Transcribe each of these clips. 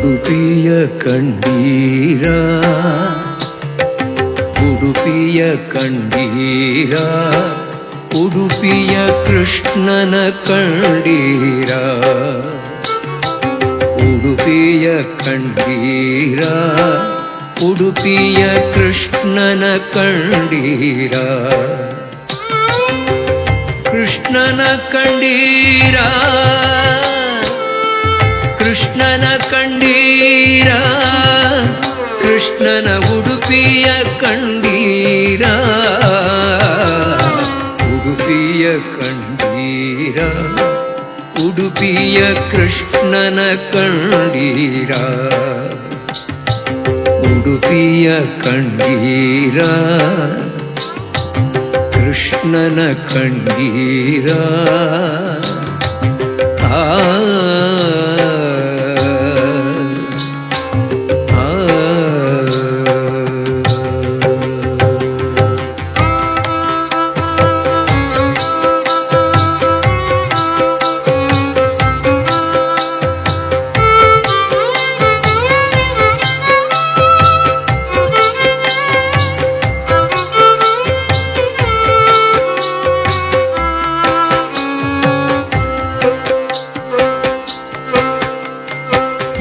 ಉಡುಪಿಯ ಕಂಡೀರ ಉಡುಪಿಯ ಕಂಡೀರ ಉಡುಪಿಯ ಕೃಷ್ಣನ ಕಂಡೀರ ಉಡುಪಿಯ ಕಂಡೀರ ಉಡುಪಿಯ ಕೃಷ್ಣನ ಕಂಡೀರ ಕೃಷ್ಣನ ಕಂಡೀರ ಕೃಷ್ಣನ ಕಂಡೀರ ಕೃಷ್ಣನ ಉಡುಪಿಯ ಕಂಡೀರ ಉಡುಪಿಯ ಕಂಡೀರ ಉಡುಪಿಯ ಕೃಷ್ಣನ ಕಂಡೀರ ಉಡುಪಿಯ ಕಂಡೀರ ಕೃಷ್ಣನ ಕಂಡೀರ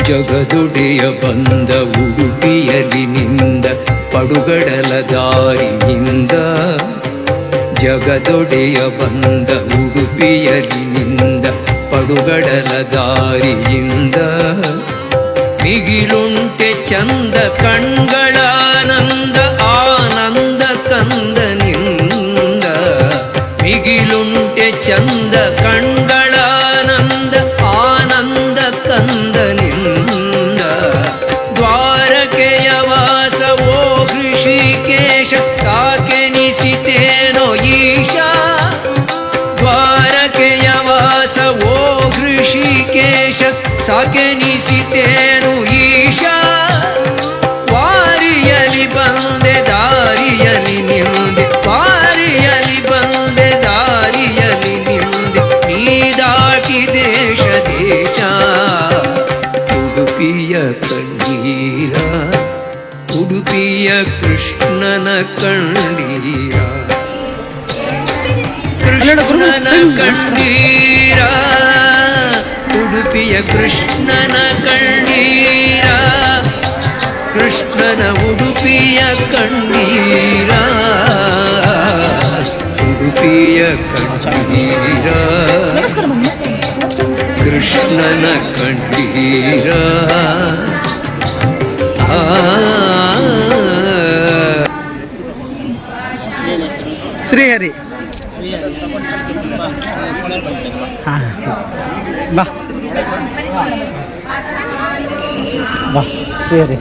ಜಗದೊಡೆಯ ಬಂದ ಉಡುಪಿಯಲಿನಿಂದ ಪಡುಗಡಲ ದಾರಿಯಿಂದ ಜಗದೊಡೆಯ ಬಂದ ಉಡುಪಿಯಲಿನಿಂದ ಪಡುಗಡಲ ದಾರಿಯಿಂದ ಮಿಗಿಲುಂಟೆ ಚಂದ ಕಣ್ಗಳಾನಂದ ಆನಂದ ಕಂದನಿಂದ ಮಿಗಿಲುಂಟೆ ಚಂದ ಕಣ್ಗಳಾನಂದ ಆನಂದ ಕಂದನಿಂದ ದ್ವಾರಕೆಯ ವಾಸವೋ ಋಷಿಕೇಶ ಸಾಕೆನಿಸಿತೇನೋ ಈಶ ದ್ವಾರಕೆಯ ವಾಸವೋ ಋಷಿಕೇಶ ಸಾಕೆನಿಸಿತೇನು ಈಶ ವಾರಿಯಲಿ ಬಂದೆ ದಾರಿಯಲಿ ನಿಂದೆ ವಾರಿಯಲಿ ಬಂದೆ ದಾರಿಯಲಿ ನಿಂದೆ ನೀ ದಾಟಿ ದೇಶ ದೇಶ ಉಡುಪಿಯ ಕಂಡೀರ ಉಡುಪಿಯ ಕೃಷ್ಣನ ಕಂಡೀರ ಕೃಷ್ಣನ ಕಂಡೀರ ಉಡುಪಿಯ ಕೃಷ್ಣನ ಕಂಡೀರ ಕೃಷ್ಣನ ಉಡುಪಿಯ ಕಂಡೀರ ಉಡುಪಿಯ ಕಂಡೀರ ಕೃಷ್ಣನ ಕಂಡೀರ ಶ್ರೀಹರಿ ಬಾ ಬಾ ಶ್ರೀಹರಿ